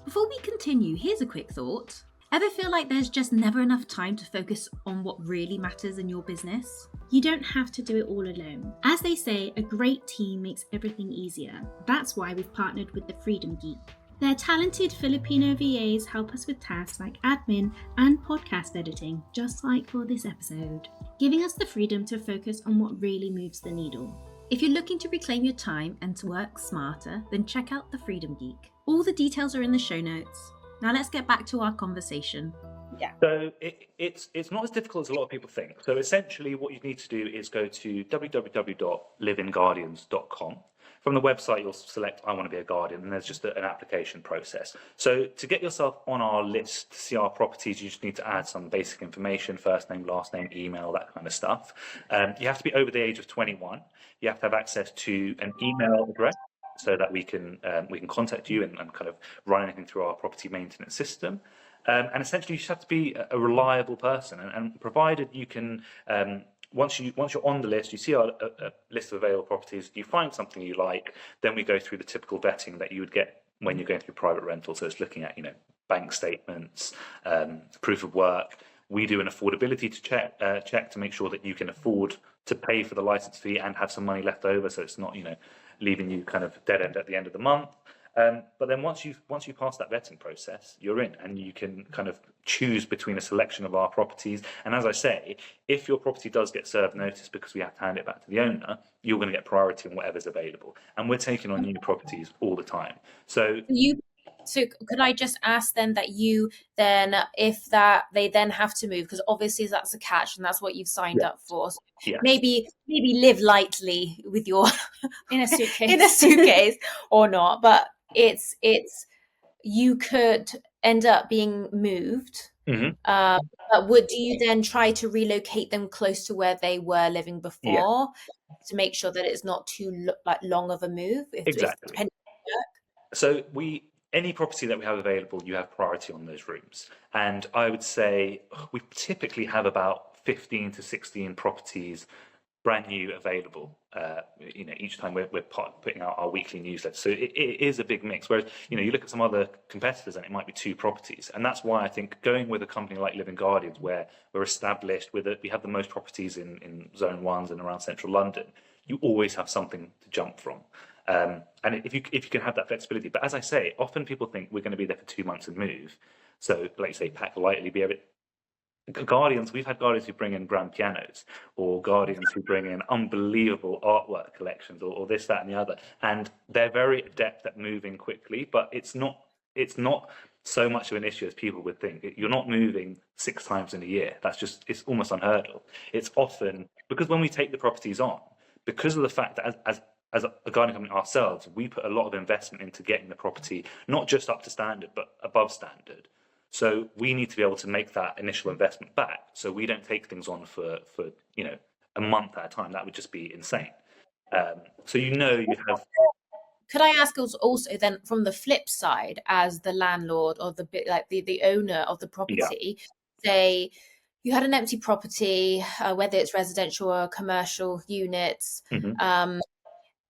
A: Before we continue, here's a quick thought. Ever feel like there's just never enough time to focus on what really matters in your business? You don't have to do it all alone. As they say, a great team makes everything easier. That's why we've partnered with the Freedom Geek. Their talented Filipino VAs help us with tasks like admin and podcast editing, just like for this episode, giving us the freedom to focus on what really moves the needle. If you're looking to reclaim your time and to work smarter, then check out the Freedom Geek. All the details are in the show notes. Now let's get back to our conversation.
D: So it's not as difficult as a lot of people think. So essentially what you need to do is go to www.livingguardians.com. From the website, you'll select I want to be a guardian, and there's just an application process. So to get yourself on our list to see our properties, you just need to add some basic information, first name, last name, email, that kind of stuff. You have to be over the age of 21. You have to have access to an email address so that we can contact you and kind of run anything through our property maintenance system. And essentially, you just have to be a reliable person, and provided you can, once you're on the list, you see our list of available properties, you find something you like, then we go through the typical vetting that you would get when you're going through private rental. So it's looking at bank statements, proof of work. We do an affordability check to make sure that you can afford to pay for the license fee and have some money left over, so it's not leaving you kind of dead end at the end of the month. But then once you pass that vetting process, you're in, and you can kind of choose between a selection of our properties. And as I say, if your property does get served notice because we have to hand it back to the owner, you're going to get priority on whatever's available. And we're taking on new properties all the time. So
C: could I just ask then that you then, if that they then have to move, because obviously that's a catch and that's what you've signed up for. So maybe live lightly with your
B: in a
C: suitcase or not, but it's you could end up being moved. But do you then try to relocate them close to where they were living before to make sure that it's not too long of a move?
D: Exactly. So any property that we have available, you have priority on those rooms. And I would say we typically have about 15 to 16 properties brand new available, each time we're putting out our weekly newsletter. So it is a big mix. Whereas, you look at some other competitors and it might be 2 properties. And that's why I think going with a company like Living Guardians, where we're established we have the most properties in Zone 1s and around central London, you always have something to jump from. And if you can have that flexibility. But as I say, often people think we're going to be there for 2 months and move. So like you say, pack lightly, be a bit. Guardians, we've had guardians who bring in grand pianos, or guardians who bring in unbelievable artwork collections, or this, that, and the other. And they're very adept at moving quickly, but it's not so much of an issue as people would think. You're not moving 6 times in a year. It's almost unheard of. It's often because when we take the properties on, because of the fact that as a guardian company ourselves, we put a lot of investment into getting the property not just up to standard, but above standard. So we need to be able to make that initial investment back. So we don't take things on for a month at a time. That would just be insane. So you have.
C: Could I ask also then, from the flip side, as the landlord or the owner of the property, say you had an empty property, whether it's residential or commercial units.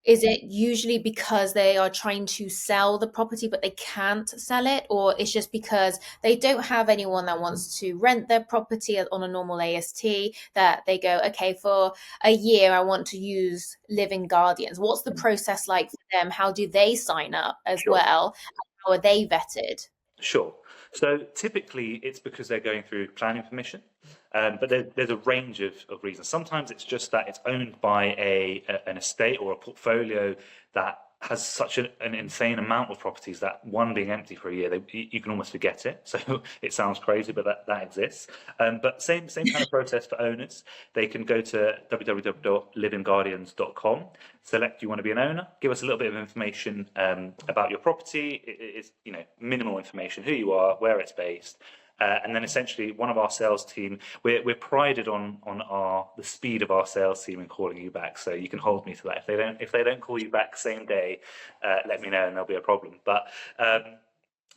C: Is it usually because they are trying to sell the property but they can't sell it, or it's just because they don't have anyone that wants to rent their property on a normal AST, that they go, okay, for a year I want to use Living Guardians? What's the process like for them? How do they sign up as well? How are they vetted?
D: Sure. So typically it's because they're going through planning permission, but there's a range of reasons. Sometimes it's just that it's owned by an estate or a portfolio that has such an insane amount of properties that one being empty for a year, you can almost forget it. So it sounds crazy, but that exists. But same kind of process for owners. They can go to www.livingguardians.com, select you want to be an owner, give us a little bit of information about your property. It's minimal information, who you are, where it's based. And then essentially one of our sales team, we're prided on the speed of our sales team in calling you back. So you can hold me to that. If they don't call you back same day, let me know and there'll be a problem. But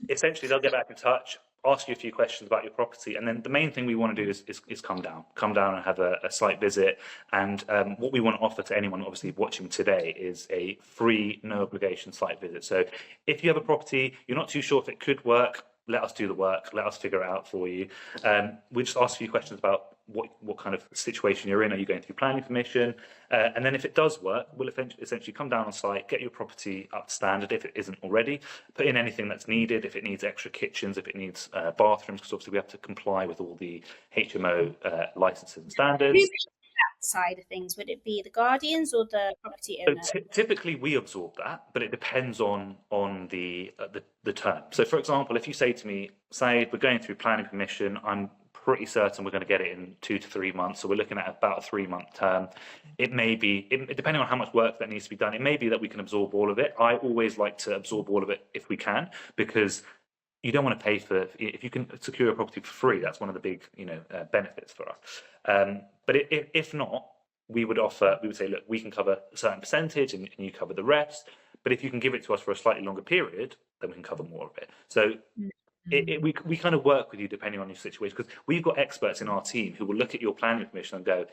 D: essentially they'll get back in touch, ask you a few questions about your property, and then the main thing we want to do is come down and have a site visit. And what we want to offer to anyone obviously watching today is a free, no obligation site visit. So if you have a property, you're not too sure if it could work, let us do the work, let us figure it out for you. We just ask a few questions about what kind of situation you're in. Are you going through planning permission? And then if it does work, we'll essentially come down on site, get your property up to standard if it isn't already, put in anything that's needed, if it needs extra kitchens, if it needs bathrooms, because obviously we have to comply with all the HMO licenses and standards.
B: Side of things, would it be the guardians or the property owner?
D: So typically we absorb that, but it depends on the term. So for example, if you say to me, Saeed, we're going through planning permission, I'm pretty certain we're going to get it in 2 to 3 months, so we're looking at about a 3-month term. It may be, depending on how much work that needs to be done, it may be that we can absorb all of it. I always like to absorb all of it if we can, because you don't want to pay for, if you can secure a property for free, that's one of the big benefits for us. But if not, we would say, look, we can cover a certain percentage and you cover the rest. But if you can give it to us for a slightly longer period, then we can cover more of it. So we kind of work with you depending on your situation, because we've got experts in our team who will look at your planning permission and go,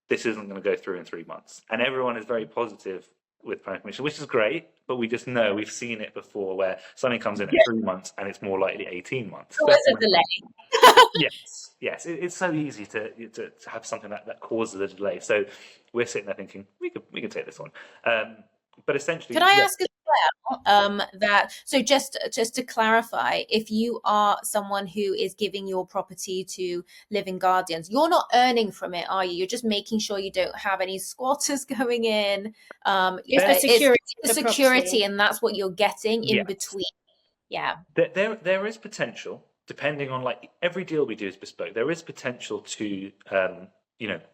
D: this isn't going to go through in 3 months. And everyone is very positive with planning permission, which is great, but we just know, we've seen it before where something comes in at 3 months and it's more likely 18 months.
B: So there's a delay.
D: Yes, it's so easy to have something that causes a delay. So we're sitting there thinking we could take this on. But essentially,
C: could I ask as well that, so just to clarify, if you are someone who is giving your property to Living Guardians, you're not earning from it, are you? You're just making sure you don't have any squatters going in.
B: It's the
C: security, and that's what you're getting in between. Yeah,
D: there is potential, depending on, like, every deal we do is bespoke. There is potential to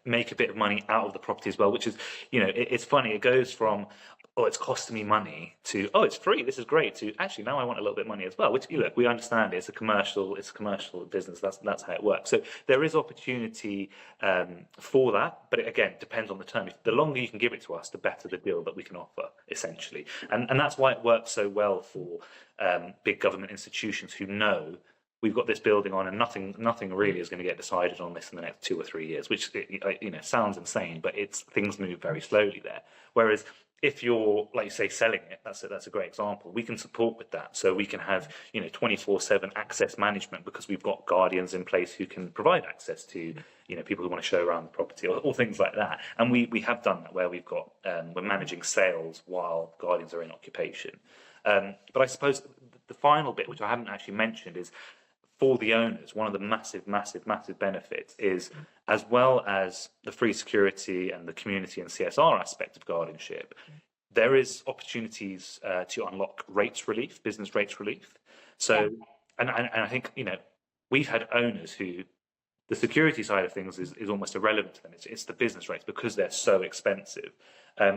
D: make a bit of money out of the property as well, which is, it's funny. It goes from, oh, it's costing me money, to, oh, it's free, this is great, to actually now I want a little bit of money as well, which, look, we understand it's a commercial business. That's how it works. So there is opportunity for that, but it, again, depends on the term. The longer you can give it to us, the better the deal that we can offer, essentially. And that's why it works so well for big government institutions who know we've got this building on and nothing really is going to get decided on this in the next 2 or 3 years, which sounds insane, but things move very slowly there. Whereas if you're, like you say, selling it, that's a great example. We can support with that, so we can have 24/7 access management, because we've got guardians in place who can provide access to people who want to show around the property or things like that. And we have done that, where we've got we're managing sales while guardians are in occupation. But I suppose the final bit, which I haven't actually mentioned, is for the owners, one of the massive benefits is, as well as the free security and the community and CSR aspect of guardianship, there is opportunities to unlock business rates relief. So, and I think, we've had owners who, the security side of things is almost irrelevant to them. It's the business rates, because they're so expensive.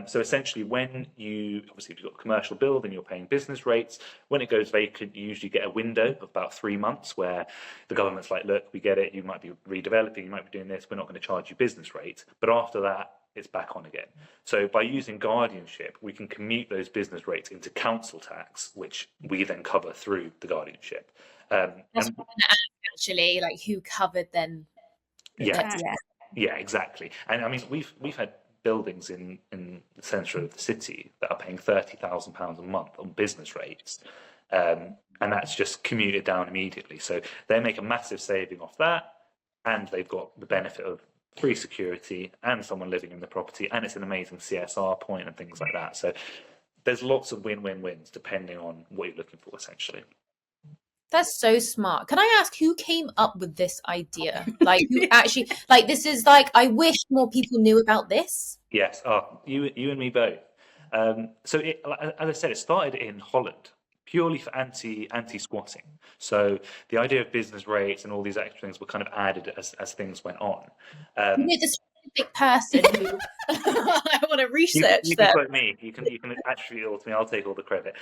D: So essentially, if you've got a commercial building, you're paying business rates. When it goes vacant, you usually get a window of about 3 months where the government's like, look, we get it, you might be redeveloping, you might be doing this, we're not going to charge you business rates. But after that, it's back on again. So by using guardianship, we can commute those business rates into council tax, which we then cover through the guardianship.
C: That's actually, like, who covered then?
D: Yeah, exactly. And I mean, we've had buildings in the centre of the city that are paying £30,000 a month on business rates, and that's just commuted down immediately. So they make a massive saving off that, and they've got the benefit of free security and someone living in the property, and it's an amazing CSR point and things like that. So there's lots of win-win-wins depending on what you're looking for, essentially.
C: That's so smart. Can I ask who came up with this idea? Like, who actually, like, this is like, I wish more people knew about this.
D: Yes, you and me both. So as I said, it started in Holland purely for anti-squatting. So the idea of business rates and all these extra things were kind of added as things went on.
C: You're the specific person who I want to research
D: You can
C: them.
D: quote me. You can attribute it all to me. I'll take all the credit.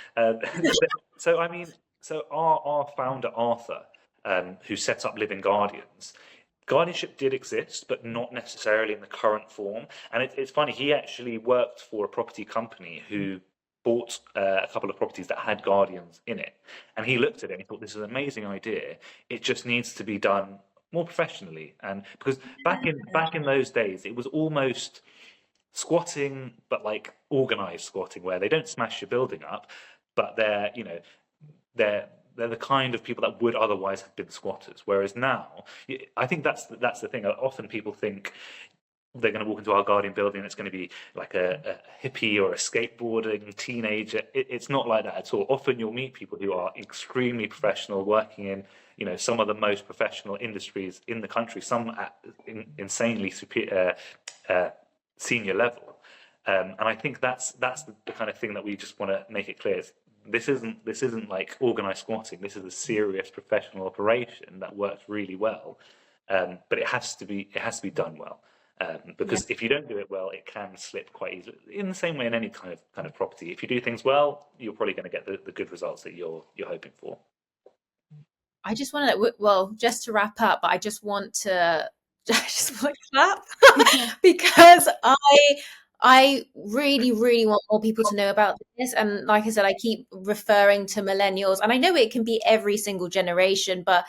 D: So I mean, so our founder Arthur, who set up Living Guardians, guardianship did exist, but not necessarily in the current form. And it's funny. He actually worked for a property company who bought a couple of properties that had guardians in it, and he looked at it and he thought, this is an amazing idea. It just needs to be done more professionally. And because back in those days, it was almost squatting, but like organized squatting, where they don't smash your building up, but they're the kind of people that would otherwise have been squatters. Whereas now, I think that's the thing. Often people think they're going to walk into our Guardian building and it's going to be like a hippie or a skateboarding teenager. It's not like that at all. Often you'll meet people who are extremely professional, working in some of the most professional industries in the country, some at insanely senior level. And I think that's the kind of thing that we just want to make it clear. This isn't like organized squatting. This is a serious professional operation that works really well, but it has to be done well. Because if you don't do it well, it can slip quite easily. In the same way in any kind of property, if you do things well, you're probably going to get the good results that you're hoping for.
C: I just want to, just to wrap up, I just want to clap because I really, really want more people to know about this. And like I said, I keep referring to millennials, and I know it can be every single generation, but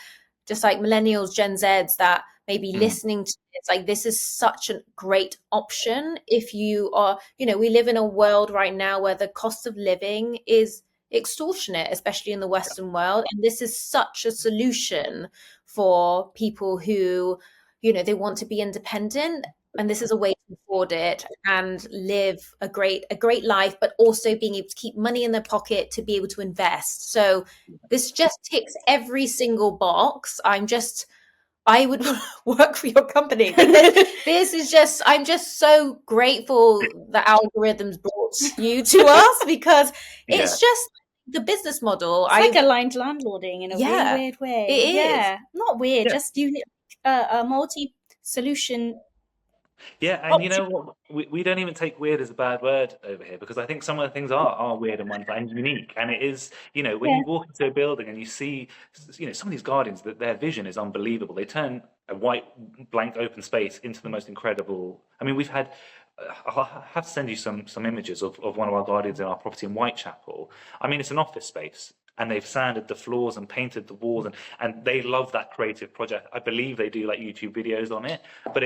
C: just like millennials, Gen Zs that may be listening to this, like this is such a great option. If you are, we live in a world right now where the cost of living is extortionate, especially in the Western world. And this is such a solution for people who, they want to be independent. And this is a way to afford it and live a great life, but also being able to keep money in their pocket to be able to invest. So this just ticks every single box. I would work for your company. This is just, I'm just so grateful the algorithms brought you to us because it's just the business model.
B: It's like aligned landlording in a really weird way.
C: It is.
B: Yeah, not weird, just a multi-solution.
D: Yeah, and you know what? We don't even take weird as a bad word over here, because I think some of the things are weird and wonderful and unique. And it is, when you walk into a building and you see, some of these guardians, that their vision is unbelievable. They turn a white blank open space into the most incredible. I mean, we've had. I'll have to send you some images of one of our guardians in our property in Whitechapel. I mean, it's an office space, and they've sanded the floors and painted the walls, and they love that creative project. I believe they do like YouTube videos on it, but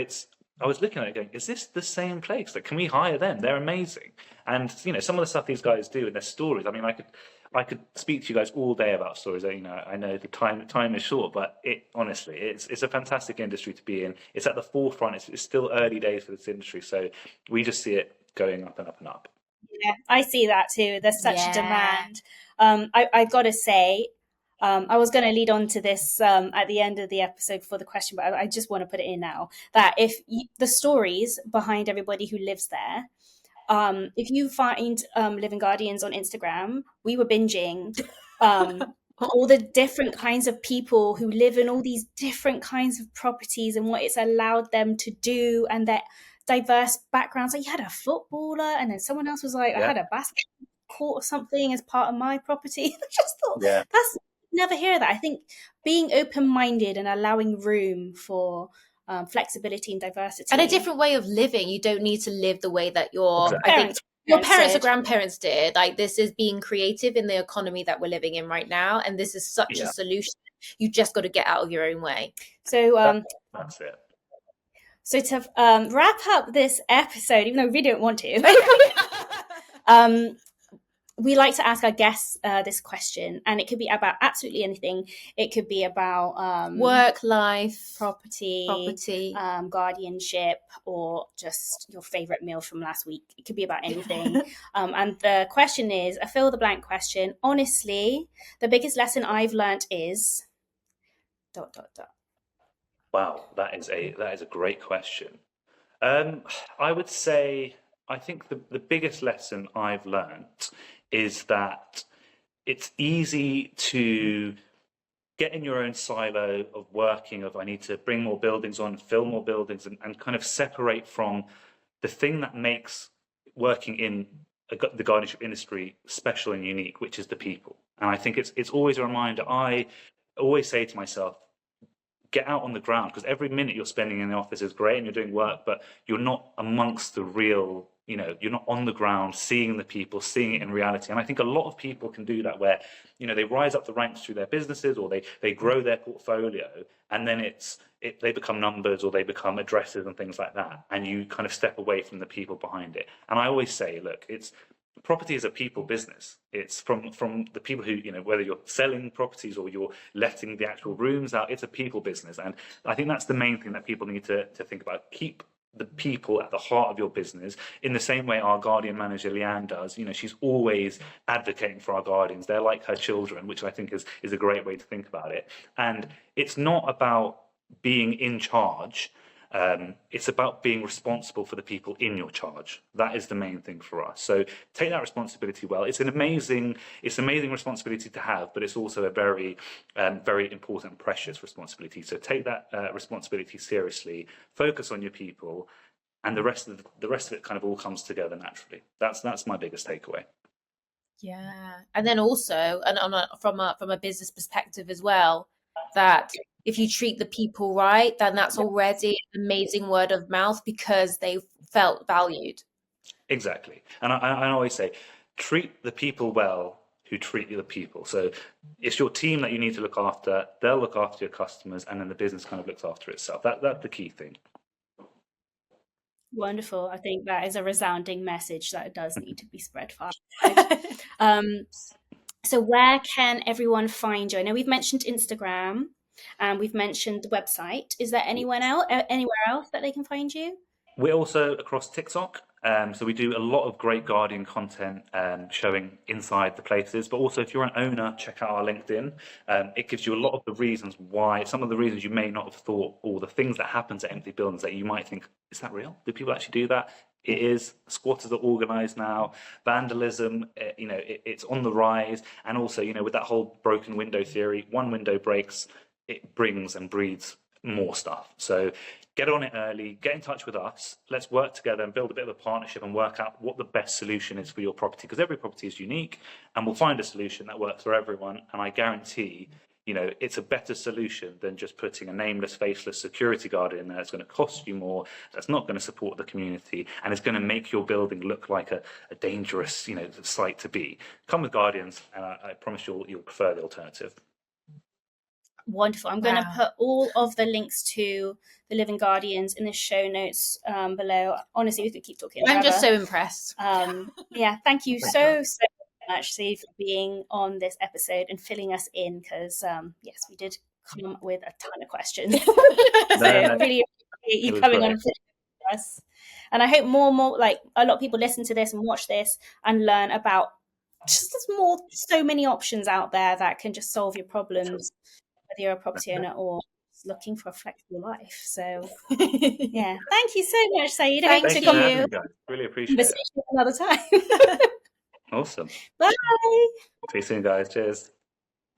D: I was looking at it going, is this the same place? Like, can we hire them? They're amazing. And, some of the stuff these guys do in their stories, I mean, I could speak to you guys all day about stories. I know the time is short, but honestly, it's a fantastic industry to be in. It's at the forefront. It's still early days for this industry. So we just see it going up and up and up.
B: Yeah, I see that too. There's such a demand. I've got to say, I was going to lead on to this at the end of the episode for the question, but I just want to put it in now, that the stories behind everybody who lives there, if you find Living Guardians on Instagram, we were binging all the different kinds of people who live in all these different kinds of properties and what it's allowed them to do, and their diverse backgrounds. Like, you had a footballer, and then someone else was like, I had a basketball court or something as part of my property. I just thought, that's never hear that. I think being open-minded and allowing room for flexibility and diversity,
C: and a different way of living. You don't need to live the way that your parents or grandparents did. Like, this is being creative in the economy that we're living in right now, and this is such a solution. You just got to get out of your own way.
B: So
D: that's it.
B: So to wrap up this episode, even though we don't want to, we like to ask our guests this question, and it could be about absolutely anything. It could be about
C: work, life,
B: property, guardianship, or just your favorite meal from last week. It could be about anything. And the question is a fill the blank question. Honestly, the biggest lesson I've learned is ...
D: Wow, that is a great question. I would say I think the biggest lesson I've learned is that it's easy to get in your own silo of working, of I need to bring more buildings on, fill more buildings, and kind of separate from the thing that makes working in the guardianship industry special and unique, which is the people. And I think it's always a reminder. I always say to myself, get out on the ground, because every minute you're spending in the office is great and you're doing work, but you're not amongst the real, you're not on the ground seeing the people, seeing it in reality. And I think a lot of people can do that, where they rise up the ranks through their businesses, or they grow their portfolio, and then they become numbers, or they become addresses and things like that, and you kind of step away from the people behind it. And I always say, look, property is a people business. It's from the people who, whether you're selling properties or you're letting the actual rooms out, it's a people business. And I think that's the main thing that people need to think about. Keep the people at the heart of your business, in the same way our guardian manager Leanne does. She's always advocating for our guardians. They're like her children, which I think is a great way to think about it. And it's not about being in charge. It's about being responsible for the people in your charge. That is the main thing for us. So take that responsibility well. It's an amazing responsibility to have, but it's also a very, very important, precious responsibility. So take that responsibility seriously. Focus on your people, and the rest of it kind of all comes together naturally. That's my biggest takeaway.
C: Yeah, and then also, and from a business perspective as well, that if you treat the people right, then that's already an amazing word of mouth, because they felt valued.
D: Exactly. And I always say, treat the people well who treat the people. So it's your team that you need to look after. They'll look after your customers, and then the business kind of looks after itself. That's the key thing.
B: Wonderful. I think that is a resounding message that does need to be spread far. So where can everyone find you? I know we've mentioned Instagram and we've mentioned the website. Is there anywhere else that they can find you?
D: We're also across TikTok. So we do a lot of great Guardian content showing inside the places. But also, if you're an owner, check out our LinkedIn. It gives you a lot of the reasons why, some of the reasons you may not have thought, or the things that happen to empty buildings that you might think, is that real? Do people actually do that? It is. Squatters are organised now. Vandalism, it's on the rise. And also, with that whole broken window theory, one window breaks, it brings and breeds more stuff. So get on it early, get in touch with us. Let's work together and build a bit of a partnership and work out what the best solution is for your property, because every property is unique, and we'll find a solution that works for everyone. And I guarantee, it's a better solution than just putting a nameless, faceless security guard in there. It's going to cost you more. That's not going to support the community, and it's going to make your building look like a dangerous, site to be. Come with Guardians, and I promise you'll prefer the alternative.
B: Wonderful. I'm going to put all of the links to the Living Guardians in the show notes below. Honestly, we could keep talking.
C: I'm just so impressed.
B: Yeah, thank you so much, Steve, for being on this episode and filling us in, because yes, we did come up with a ton of questions. So I really appreciate you coming on and filling us. And I hope more, like a lot of people listen to this and watch this and learn about so many options out there that can just solve your problems, whether you're a property owner or looking for a flexible life. So yeah, thank you so much, Saeed.
C: Thank
B: Hope to
C: you.
B: come you
D: Really appreciate it.
B: another time.
D: Awesome.
B: Bye.
D: See you soon, guys. Cheers.